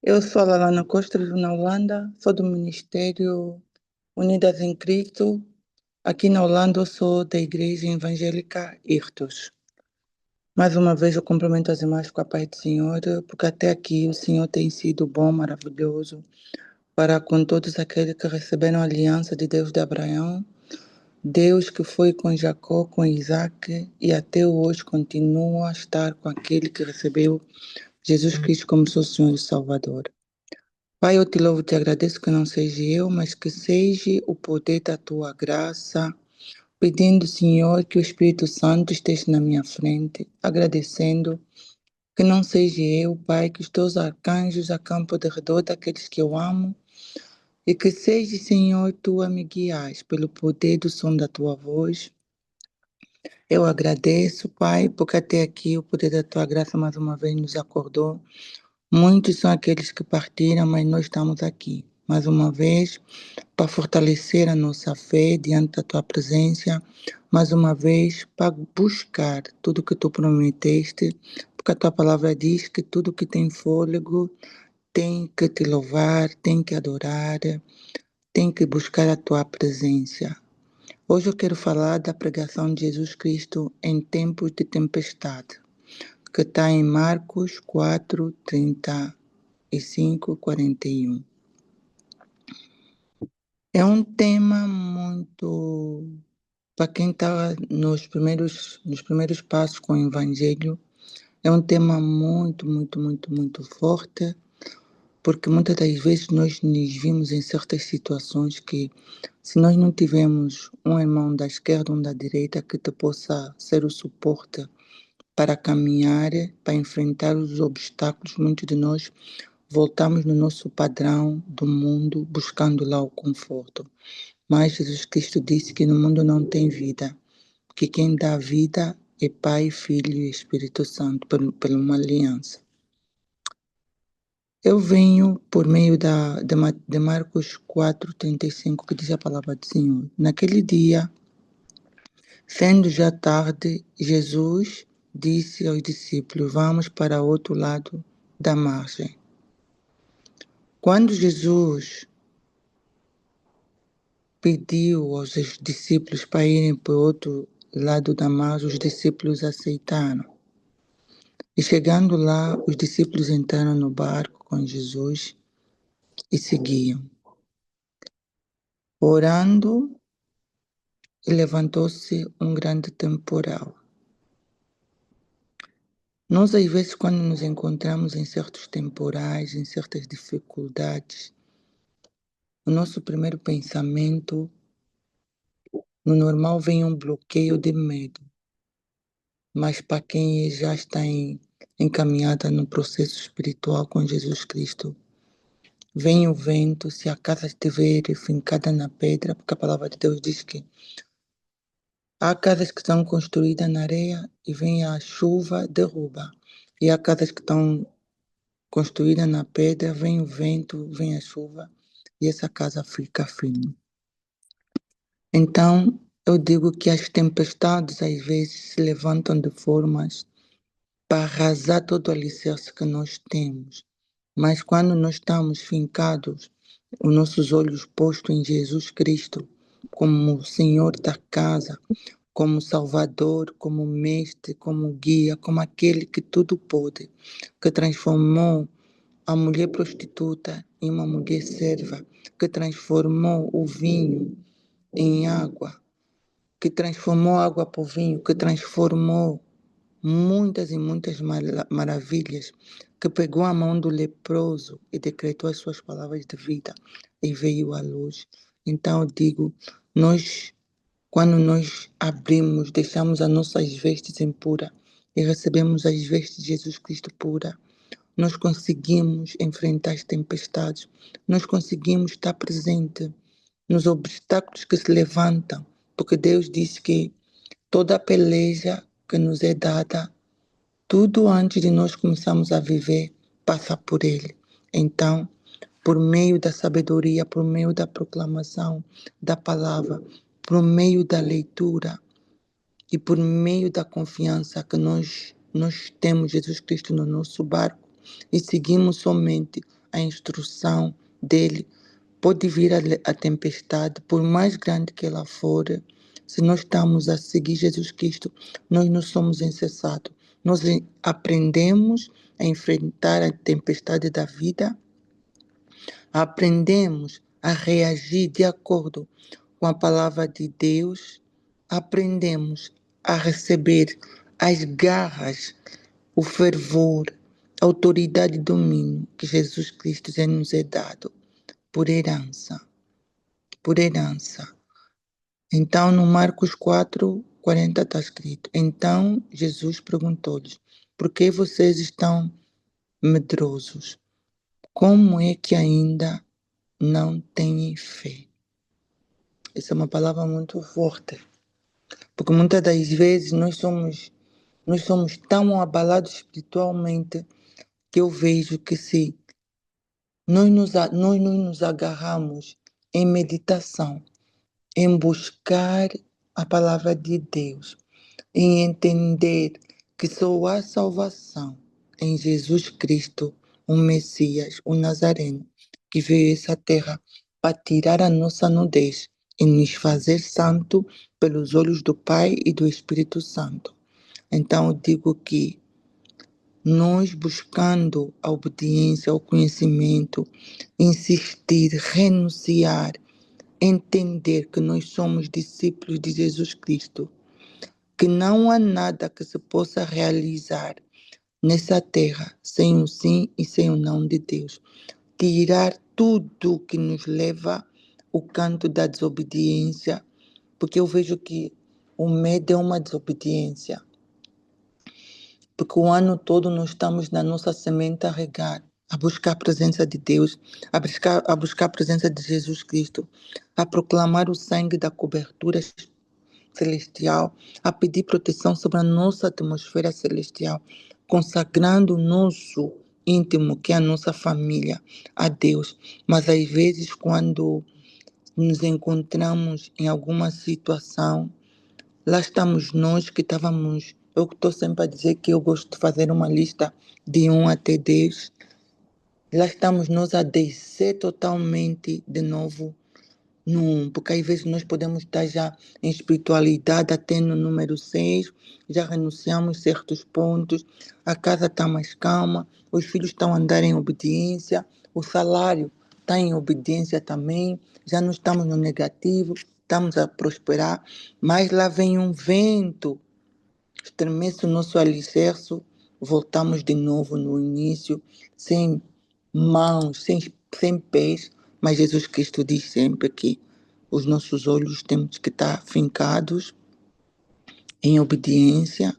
Eu sou a Lalana Costa, vivo na Holanda, sou do Ministério Unidas em Cristo. Aqui na Holanda eu sou da Igreja Evangélica Irtos. Mais uma vez eu cumprimento as irmãs com a paz do Senhor, porque até aqui o Senhor tem sido bom, maravilhoso, para com todos aqueles que receberam a aliança de Deus de Abraão, Deus que foi com Jacó, com Isaac, e até hoje continua a estar com aquele que recebeu Jesus Cristo como seu Senhor e Salvador. Pai, eu te louvo e te agradeço que não seja eu, mas que seja o poder da tua graça, pedindo, Senhor, que o Espírito Santo esteja na minha frente, agradecendo que não seja eu, Pai, que os teus arcanjos acampam ao redor daqueles que eu amo, e que seja, Senhor, tu a me guias pelo poder do som da tua voz. Eu agradeço, Pai, porque até aqui o poder da tua graça mais uma vez nos acordou. Muitos são aqueles que partiram, mas nós estamos aqui, mais uma vez, para fortalecer a nossa fé diante da tua presença, mais uma vez, para buscar tudo que tu prometeste, porque a tua palavra diz que tudo que tem fôlego tem que te louvar, tem que adorar, tem que buscar a tua presença. Hoje eu quero falar da pregação de Jesus Cristo em tempos de tempestade, que está em Marcos 4, 35, 41. É um tema muito, para quem está nos primeiros passos com o Evangelho, é um tema muito, muito, muito, muito forte, porque muitas das vezes nós nos vimos em certas situações que, se nós não tivermos um irmão da esquerda ou da direita que te possa ser o suporte para caminhar, para enfrentar os obstáculos, muitos de nós voltamos no nosso padrão do mundo, buscando lá o conforto. Mas Jesus Cristo disse que no mundo não tem vida, que quem dá vida é Pai, Filho e Espírito Santo, por uma aliança. Eu venho por meio de Marcos 4, 35, que diz a palavra do Senhor. Naquele dia, sendo já tarde, Jesus disse aos discípulos: vamos para o outro lado da margem. Quando Jesus pediu aos discípulos para irem para o outro lado da margem, os discípulos aceitaram. E chegando lá, os discípulos entraram no barco com Jesus e seguiam. Orando, e levantou-se um grande temporal. Nós, às vezes, quando nos encontramos em certos temporais, em certas dificuldades, o nosso primeiro pensamento, no normal, vem um bloqueio de medo. Mas para quem já está encaminhada no processo espiritual com Jesus Cristo, vem o vento, se a casa estiver fincada na pedra, porque a palavra de Deus diz que há casas que estão construídas na areia e vem a chuva, derruba. E há casas que estão construídas na pedra, vem o vento, vem a chuva e essa casa fica firme. Então, eu digo que as tempestades às vezes se levantam de formas para arrasar todo o alicerce que nós temos. Mas quando nós estamos fincados, os nossos olhos postos em Jesus Cristo, como o Senhor da casa, como Salvador, como Mestre, como Guia, como aquele que tudo pode, que transformou a mulher prostituta em uma mulher serva, que transformou o vinho em água, que transformou água para o vinho, que transformou muitas e muitas maravilhas, que pegou a mão do leproso e decretou as suas palavras de vida e veio à luz. Então eu digo, quando nós abrimos, deixamos as nossas vestes impuras e recebemos as vestes de Jesus Cristo pura, nós conseguimos enfrentar as tempestades, nós conseguimos estar presente nos obstáculos que se levantam, porque Deus disse que toda a peleja que nos é dada, tudo antes de nós começarmos a viver, passa por Ele. Então, por meio da sabedoria, por meio da proclamação da palavra, por meio da leitura e por meio da confiança que nós nós temos Jesus Cristo no nosso barco e seguimos somente a instrução dele, pode vir a tempestade, por mais grande que ela for, se nós estamos a seguir Jesus Cristo, nós não somos incessados. Nós aprendemos a enfrentar a tempestade da vida, aprendemos a reagir de acordo com a palavra de Deus, aprendemos a receber as garras, o fervor, a autoridade e domínio que Jesus Cristo já nos é dado por herança. Por herança. Então, no Marcos 4:40 está escrito: Então Jesus perguntou-lhes: Por que vocês estão medrosos? Como é que ainda não têm fé? Essa é uma palavra muito forte, porque muitas das vezes nós somos tão abalados espiritualmente que eu vejo que se nós não nos agarramos em meditação, em buscar a palavra de Deus, em entender que só há salvação em Jesus Cristo, o Messias, o Nazareno, que veio a essa terra para tirar a nossa nudez e nos fazer santo pelos olhos do Pai e do Espírito Santo. Então eu digo que nós buscando a obediência, o conhecimento, insistir, renunciar, entender que nós somos discípulos de Jesus Cristo, que não há nada que se possa realizar nessa terra sem o sim e sem o não de Deus. Tirar tudo que nos leva ao canto da desobediência, porque eu vejo que o medo é uma desobediência. Porque o ano todo nós estamos na nossa semente a regar, a buscar a presença de Deus, a buscar a presença de Jesus Cristo, a proclamar o sangue da cobertura celestial, a pedir proteção sobre a nossa atmosfera celestial, consagrando o nosso íntimo, que é a nossa família, a Deus. Mas às vezes, quando nos encontramos em alguma situação, lá estamos nós que estávamos. Eu estou sempre a dizer que eu gosto de fazer uma lista de 1 até 10. Lá estamos nós a descer totalmente de novo porque às vezes nós podemos estar já em espiritualidade até no número 6, já renunciamos certos pontos, a casa está mais calma, os filhos estão a andar em obediência, o salário está em obediência também, já não estamos no negativo, estamos a prosperar, mas lá vem um vento, estremece o nosso alicerce, voltamos de novo no início, sem mãos, sem pés, mas Jesus Cristo diz sempre que os nossos olhos temos que estar fincados em obediência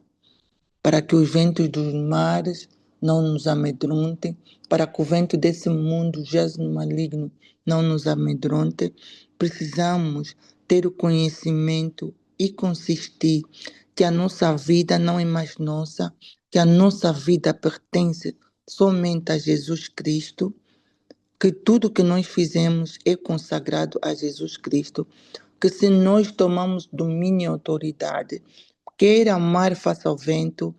para que os ventos dos mares não nos amedrontem, para que o vento desse mundo jaz no maligno não nos amedronte. Precisamos ter o conhecimento e consistir que a nossa vida não é mais nossa, que a nossa vida pertence somente a Jesus Cristo, que tudo que nós fizemos é consagrado a Jesus Cristo, que se nós tomamos domínio e autoridade, queira o mar faça o vento,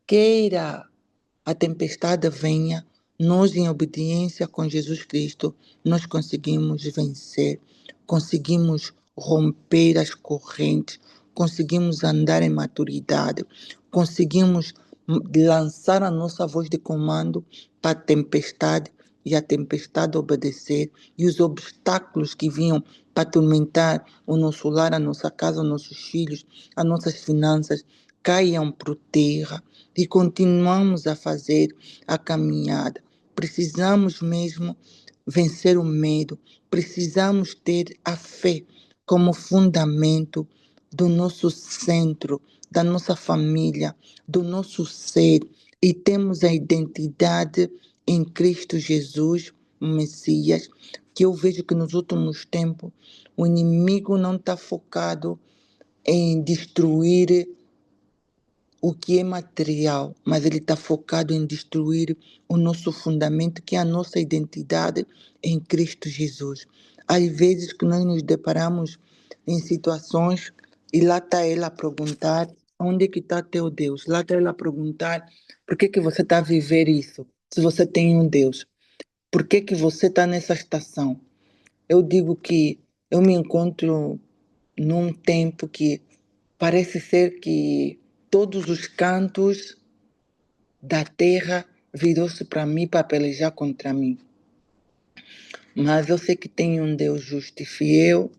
queira a tempestade venha, nós em obediência com Jesus Cristo, nós conseguimos vencer, conseguimos romper as correntes, conseguimos andar em maturidade, conseguimos lançar a nossa voz de comando para a tempestade e a tempestade obedecer, e os obstáculos que vinham para atormentar o nosso lar, a nossa casa, os nossos filhos, as nossas finanças, caiam por terra e continuamos a fazer a caminhada. Precisamos mesmo vencer o medo, precisamos ter a fé como fundamento do nosso centro, da nossa família, do nosso ser, e temos a identidade em Cristo Jesus, o Messias, que eu vejo que nos últimos tempos o inimigo não está focado em destruir o que é material, mas ele está focado em destruir o nosso fundamento, que é a nossa identidade em Cristo Jesus. Às vezes que nós nos deparamos em situações e lá está ele a perguntar, onde é que está teu Deus? Lá está ela a perguntar, por que que você está a viver isso? Se você tem um Deus, por que que você está nessa estação? Eu digo que eu me encontro num tempo que parece ser que todos os cantos da terra virou-se para mim para pelejar contra mim. Mas eu sei que tem um Deus justo e fiel.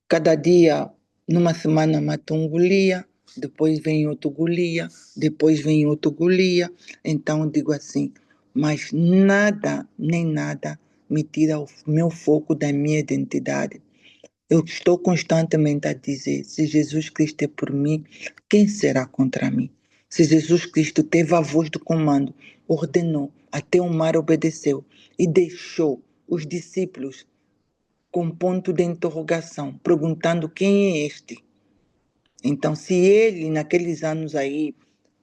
Cada dia, numa semana, mata um Golias, depois vem outro Golias, depois vem outro Golias. Então eu digo assim, mas nada, nem nada, me tira o meu foco da minha identidade. Eu estou constantemente a dizer, se Jesus Cristo é por mim, quem será contra mim? Se Jesus Cristo teve a voz do comando, ordenou, até o mar obedeceu e deixou os discípulos com ponto de interrogação, perguntando quem é este. Então, se ele, naqueles anos aí,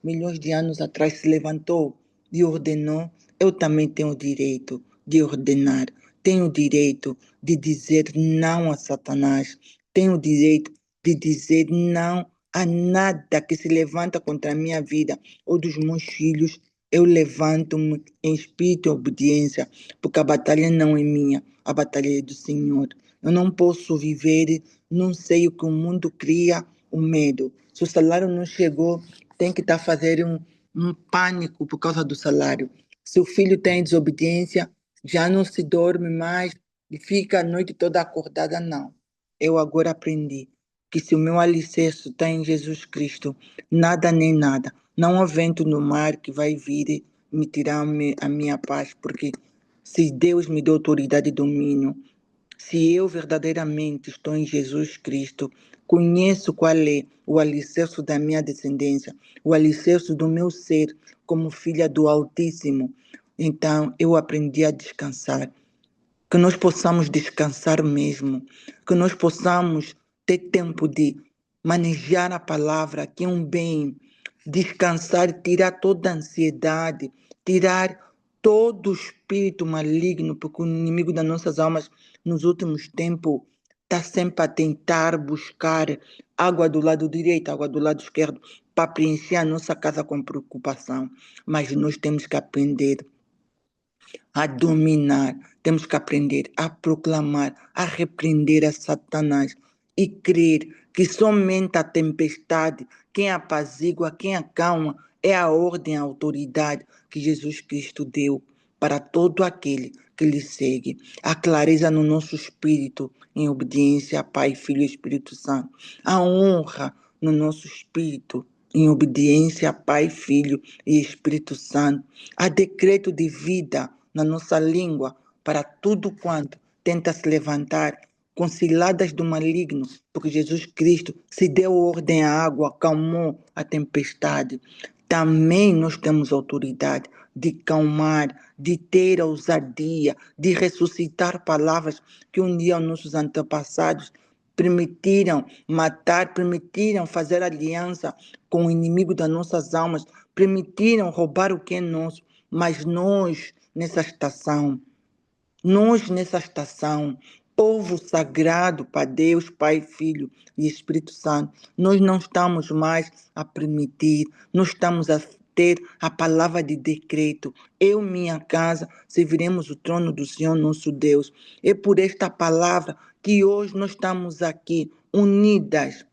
milhões de anos atrás, se levantou e ordenou, eu também tenho o direito de ordenar, tenho o direito de dizer não a Satanás, tenho o direito de dizer não a nada que se levanta contra a minha vida ou dos meus filhos. Eu levanto-me em espírito e obediência, porque a batalha não é minha, a batalha é do Senhor. Eu não posso viver, não sei o que o mundo cria, o medo. Se o salário não chegou, tem que estar fazendo um pânico por causa do salário. Se o filho tem desobediência, já não se dorme mais e fica a noite toda acordada, não. Eu agora aprendi que se o meu alicerce está em Jesus Cristo, nada nem nada, não há vento no mar que vai vir me tirar a minha paz, porque se Deus me deu autoridade e domínio, se eu verdadeiramente estou em Jesus Cristo, conheço qual é o alicerce da minha descendência, o alicerce do meu ser como filha do Altíssimo. Então eu aprendi a descansar. Que nós possamos descansar mesmo, que nós possamos ter tempo de manejar a palavra, que é um bem, descansar, tirar toda a ansiedade, tirar todo o espírito maligno, porque o inimigo das nossas almas nos últimos tempos está sempre a tentar buscar água do lado direito, água do lado esquerdo, para preencher a nossa casa com preocupação. Mas nós temos que aprender a dominar, temos que aprender a proclamar, a repreender a Satanás e crer que somente a tempestade, quem apazigua, quem acalma, é a ordem, a autoridade que Jesus Cristo deu para todo aquele que lhe segue. A clareza no nosso espírito, em obediência a Pai, Filho e Espírito Santo. A honra no nosso espírito, em obediência a Pai, Filho e Espírito Santo. A decreto de vida na nossa língua para tudo quanto tenta se levantar com ciladas do maligno, porque Jesus Cristo se deu ordem à água, acalmou a tempestade. Também nós temos autoridade de calmar, de ter a ousadia, de ressuscitar palavras que um dia os nossos antepassados permitiram matar, permitiram fazer aliança com o inimigo das nossas almas, permitiram roubar o que é nosso, mas nós nessa estação, povo sagrado para Deus, Pai, Filho e Espírito Santo, nós não estamos mais a permitir, nós estamos a ter a palavra de decreto. Eu, minha casa, serviremos o trono do Senhor nosso Deus. É por esta palavra que hoje nós estamos aqui, unidas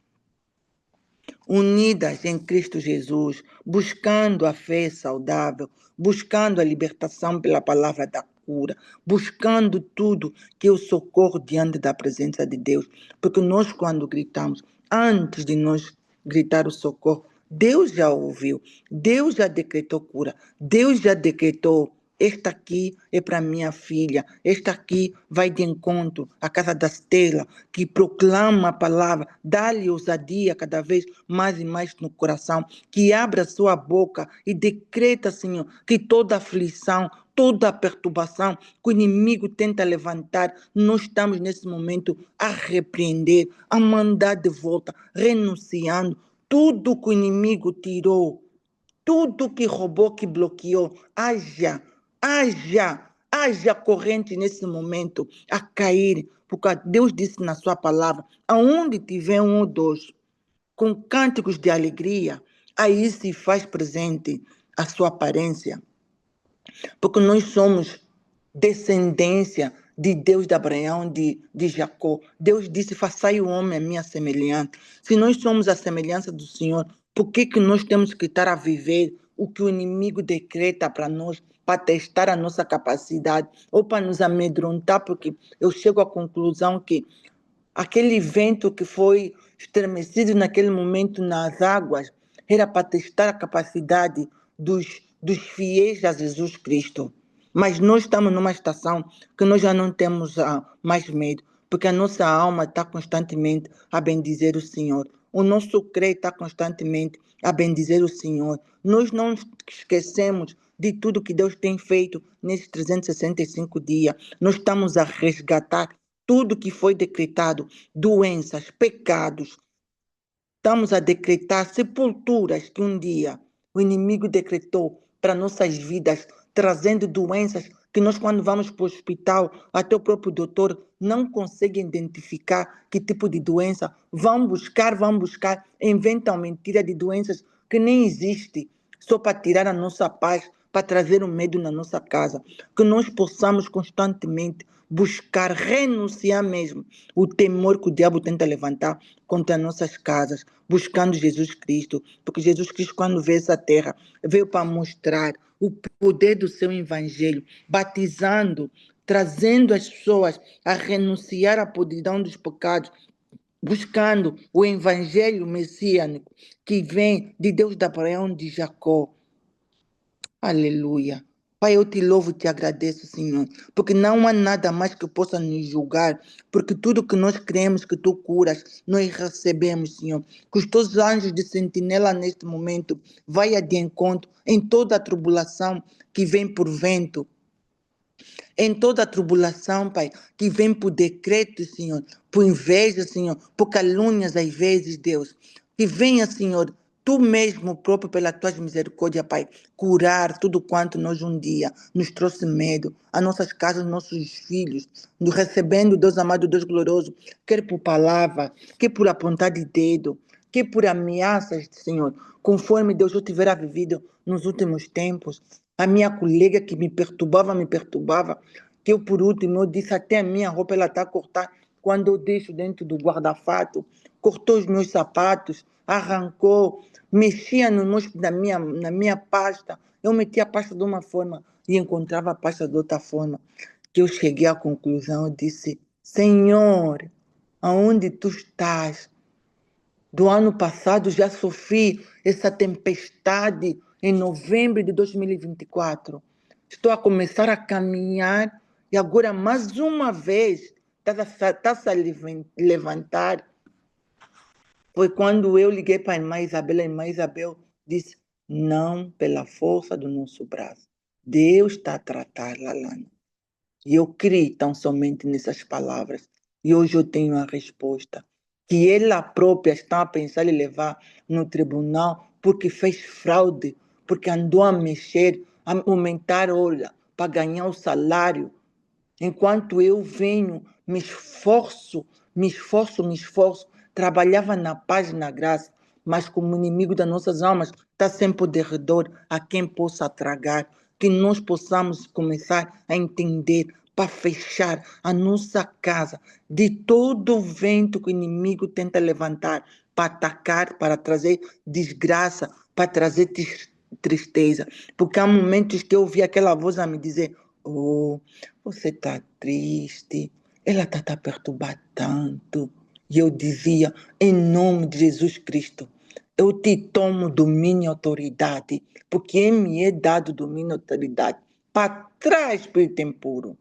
em Cristo Jesus, buscando a fé saudável, buscando a libertação pela palavra da cura, buscando tudo que é o socorro diante da presença de Deus. Porque nós, quando gritamos, antes de nós gritar o socorro, Deus já ouviu, Deus já decretou cura, Deus já decretou. Esta aqui é para minha filha. Esta aqui vai de encontro à casa da Estela, que proclama a palavra, dá-lhe ousadia cada vez mais e mais no coração, que abra sua boca e decreta, Senhor, que toda aflição, toda perturbação que o inimigo tenta levantar, nós estamos nesse momento a repreender, a mandar de volta, renunciando tudo que o inimigo tirou, tudo que roubou, que bloqueou, haja corrente nesse momento a cair, porque Deus disse na sua palavra, aonde tiver um ou dois, com cânticos de alegria, Aí se faz presente a sua aparência, porque nós somos descendência de Deus de Abraão, de Jacó. Deus disse, façai o homem a minha semelhança. Se nós somos a semelhança do Senhor, por que que nós temos que estar a viver o que o inimigo decreta para nós, para testar a nossa capacidade, ou para nos amedrontar? Porque eu chego à conclusão que aquele vento que foi estremecido naquele momento nas águas era para testar a capacidade dos fiéis a Jesus Cristo. Mas nós estamos numa estação que nós já não temos mais medo, porque a nossa alma está constantemente a bendizer o Senhor. O nosso crer está constantemente a bendizer o Senhor. Nós não esquecemos de tudo que Deus tem feito nesses 365 dias. Nós estamos a resgatar tudo que foi decretado, doenças, pecados. Estamos a decretar sepulturas que um dia o inimigo decretou para nossas vidas, trazendo doenças que nós, quando vamos para o hospital, até o próprio doutor não consegue identificar que tipo de doença. Vão buscar, inventam mentira de doenças que nem existem, só para tirar a nossa paz, para trazer o medo na nossa casa. Que nós possamos constantemente buscar, renunciar mesmo o temor que o diabo tenta levantar contra nossas casas, buscando Jesus Cristo, porque Jesus Cristo, quando veio essa terra, veio para mostrar o poder do seu evangelho, batizando, trazendo as pessoas a renunciar à podridão dos pecados, buscando o evangelho messiânico que vem de Deus de Abraão, de Jacó. Aleluia. Pai, eu te louvo e te agradeço, Senhor, porque não há nada mais que possa nos julgar, porque tudo que nós cremos que tu curas, nós recebemos, Senhor. Que os teus anjos de sentinela neste momento vai de encontro em toda a tribulação que vem por vento, em toda a tribulação, Pai, que vem por decreto, Senhor, por inveja, Senhor, por calúnias às vezes, Deus. Que venha, Senhor, tu mesmo próprio, pela tua misericórdia, Pai, curar tudo quanto nós um dia nos trouxe medo, as nossas casas, nossos filhos, nos recebendo, Deus amado, Deus glorioso, quer por palavra, quer por apontar de dedo, quer por ameaças, Senhor, conforme Deus eu tiver vivido nos últimos tempos. A minha colega que me perturbava, que eu por último, eu disse até a minha roupa, ela está a cortar quando eu deixo dentro do guarda-fato, cortou os meus sapatos, arrancou, mexia na minha pasta, eu metia a pasta de uma forma e encontrava a pasta de outra forma, que eu cheguei à conclusão, eu disse, Senhor, aonde tu estás? Do ano passado já sofri essa tempestade em novembro de 2024. Estou a começar a caminhar e agora mais uma vez está-se a levantar. Foi quando eu liguei para a irmã Isabel disse, não pela força do nosso braço. Deus está a tratar, Lalana. E eu criei tão somente nessas palavras. E hoje eu tenho a resposta. Que ela própria está a pensar em levar no tribunal porque fez fraude, porque andou a mexer, a aumentar hora para ganhar o salário. Enquanto eu venho, me esforço, trabalhava na paz e na graça, mas como inimigo das nossas almas, está sempre ao derredor a quem possa tragar. Que nós possamos começar a entender para fechar a nossa casa de todo o vento que o inimigo tenta levantar para atacar, para trazer desgraça, para trazer tristeza. Porque há momentos que eu ouvi aquela voz a me dizer: Oh, você está triste, ela está a perturbar tanto. E eu dizia, em nome de Jesus Cristo, eu te tomo domínio e autoridade, porque me é dado domínio e autoridade para trás, espírito impuro.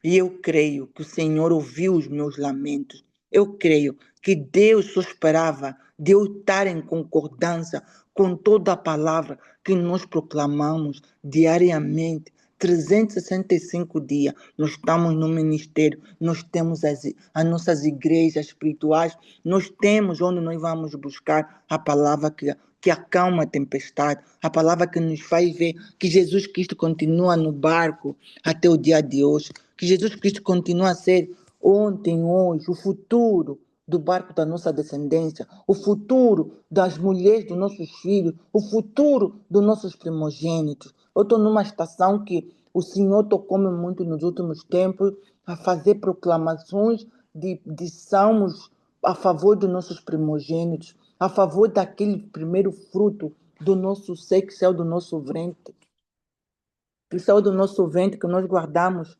E eu creio que o Senhor ouviu os meus lamentos. Eu creio que Deus só esperava de eu estar em concordância com toda a palavra que nós proclamamos diariamente. 365 dias, nós estamos no ministério, nós temos as nossas igrejas espirituais, nós temos onde nós vamos buscar a palavra que acalma a tempestade, a palavra que nos faz ver que Jesus Cristo continua no barco até o dia de hoje, que Jesus Cristo continua a ser ontem, hoje, o futuro, do barco da nossa descendência, o futuro das mulheres dos nossos filhos, o futuro dos nossos primogênitos. Eu estou numa estação que o Senhor tocou-me muito nos últimos tempos a fazer proclamações de salmos a favor dos nossos primogênitos, a favor daquele primeiro fruto do nosso ser, que saiu do nosso ventre, que nós guardamos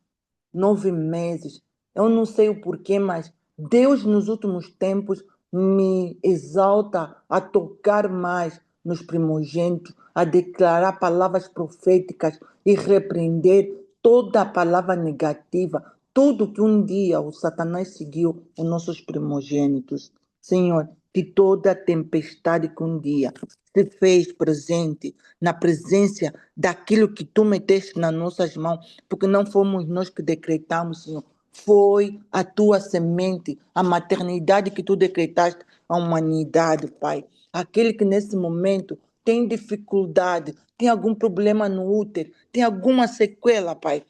9 meses. Eu não sei o porquê, mas Deus nos últimos tempos me exalta a tocar mais nos primogênitos, a declarar palavras proféticas e repreender toda a palavra negativa, tudo que um dia o Satanás seguiu os nossos primogênitos. Senhor, que toda tempestade que um dia se fez presente na presença daquilo que tu meteste nas nossas mãos, porque não fomos nós que decretamos, Senhor, foi a tua semente, a maternidade que tu decretaste à humanidade, Pai. Aquele que nesse momento tem dificuldade, tem algum problema no útero, tem alguma sequela, Pai,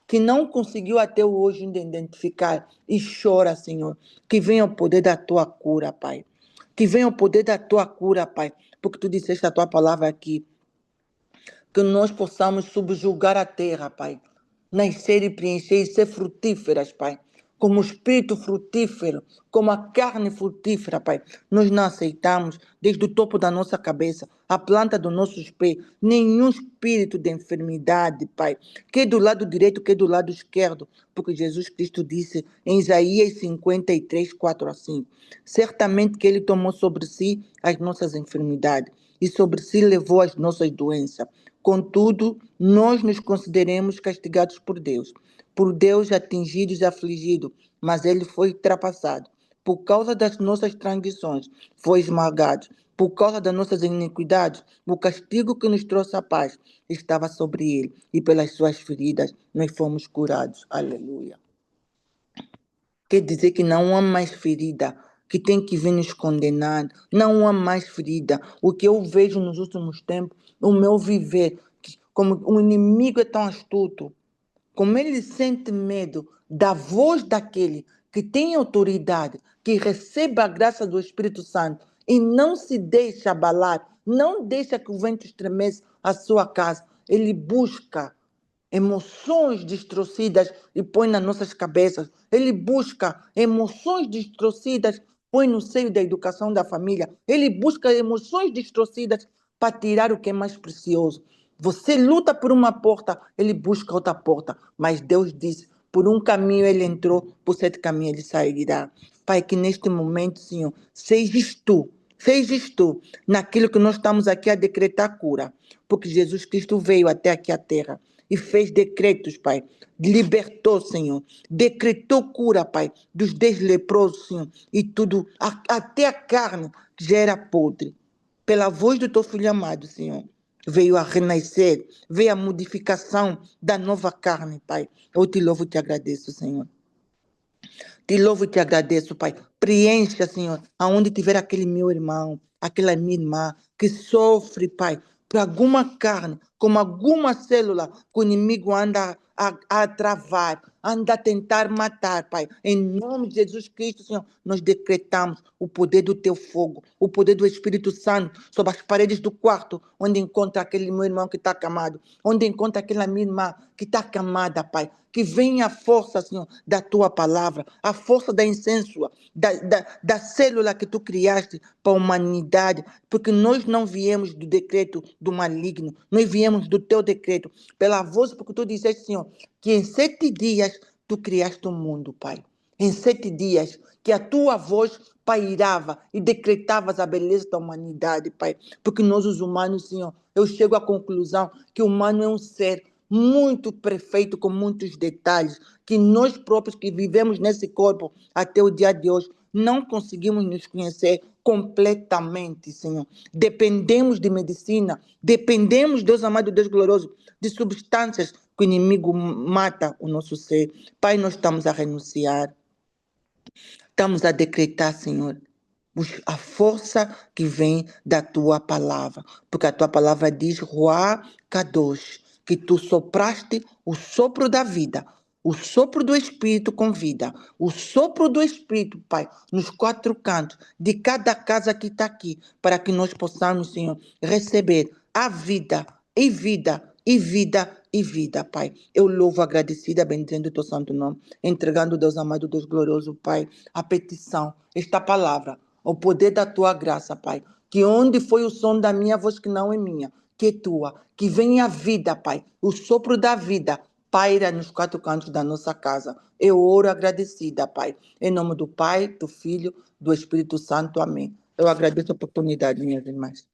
que não conseguiu até hoje identificar e chora, Senhor, que venha o poder da tua cura, Pai. Que venha o poder da tua cura, Pai, porque tu disseste a tua palavra aqui, que nós possamos subjugar a terra, Pai. Nascer e preencher e ser frutíferas, Pai. Como o espírito frutífero, como a carne frutífera, Pai. Nós não aceitamos, desde o topo da nossa cabeça, a planta dos nossos pés, nenhum espírito de enfermidade, Pai. Que do lado direito, que do lado esquerdo. Porque Jesus Cristo disse em Isaías 53, 4 a 5. Certamente que Ele tomou sobre si as nossas enfermidades e sobre si levou as nossas doenças. Contudo, nós nos consideremos castigados por Deus atingidos e afligidos, mas ele foi ultrapassado. Por causa das nossas transgressões, foi esmagado. Por causa das nossas iniquidades, o castigo que nos trouxe a paz estava sobre ele, e pelas suas feridas nós fomos curados. Aleluia. Quer dizer que não há mais ferida que tem que vir nos condenar, não há mais ferida. O que eu vejo nos últimos tempos, o meu viver, como o inimigo é tão astuto, como ele sente medo da voz daquele que tem autoridade, que recebe a graça do Espírito Santo e não se deixa abalar, não deixa que o vento estremeça a sua casa, ele busca emoções distorcidas e põe nas nossas cabeças. Ele busca emoções distorcidas, põe no seio da educação da família. Ele busca emoções distorcidas para tirar o que é mais precioso. Você luta por uma porta, ele busca outra porta. Mas Deus diz, por um caminho ele entrou, por 7 caminhos ele sairá. Pai, que neste momento, Senhor, sejas tu naquilo que nós estamos aqui a decretar cura. Porque Jesus Cristo veio até aqui à terra e fez decretos, Pai. Libertou, Senhor. Decretou cura, Pai, dos 10 leprosos, Senhor. E tudo, até a carne que já era podre. Pela voz do teu filho amado, Senhor. Veio a renascer, veio a modificação da nova carne, Pai. Eu te louvo e te agradeço, Senhor. Te louvo e te agradeço, Pai. Preencha, Senhor, aonde tiver aquele meu irmão, aquela minha irmã que sofre, Pai, por alguma carne, como alguma célula que o inimigo anda a travar, anda a tentar matar, Pai. Em nome de Jesus Cristo, Senhor, nós decretamos o poder do teu fogo, o poder do Espírito Santo sobre as paredes do quarto, onde encontra aquele meu irmão que está acamado, onde encontra aquela minha irmã que está acamada, Pai. Que venha a força, Senhor, da tua palavra, a força da incenso, da célula que tu criaste para a humanidade, porque nós não viemos do decreto do maligno, nós viemos do teu decreto, pela voz, porque tu disseste, Senhor, que em 7 dias tu criaste o mundo, Pai. Em 7 dias, que a tua voz pairava e decretavas a beleza da humanidade, Pai. Porque nós, os humanos, Senhor, eu chego à conclusão que o humano é um ser muito perfeito, com muitos detalhes, que nós próprios que vivemos nesse corpo até o dia de hoje, não conseguimos nos conhecer completamente, Senhor. Dependemos de medicina, dependemos, Deus amado, Deus glorioso, de substâncias que o inimigo mata o nosso ser. Pai, nós estamos a renunciar, estamos a decretar, Senhor, a força que vem da tua palavra, porque a tua palavra diz, Ruá Kadosh, que tu sopraste o sopro da vida o sopro do Espírito com vida, o sopro do Espírito, Pai, nos quatro cantos de cada casa que está aqui, para que nós possamos, Senhor, receber a vida e vida e vida e vida, Pai. Eu louvo agradecida, bendizendo o teu santo nome, entregando, Deus amado, Deus glorioso, Pai, a petição, esta palavra, o poder da tua graça, Pai. Que onde foi o som da minha voz, que não é minha, que é tua, que venha a vida, Pai, o sopro da vida, paira nos quatro cantos da nossa casa. Eu oro agradecida, Pai. Em nome do Pai, do Filho, do Espírito Santo. Amém. Eu agradeço a oportunidade, minhas irmãs.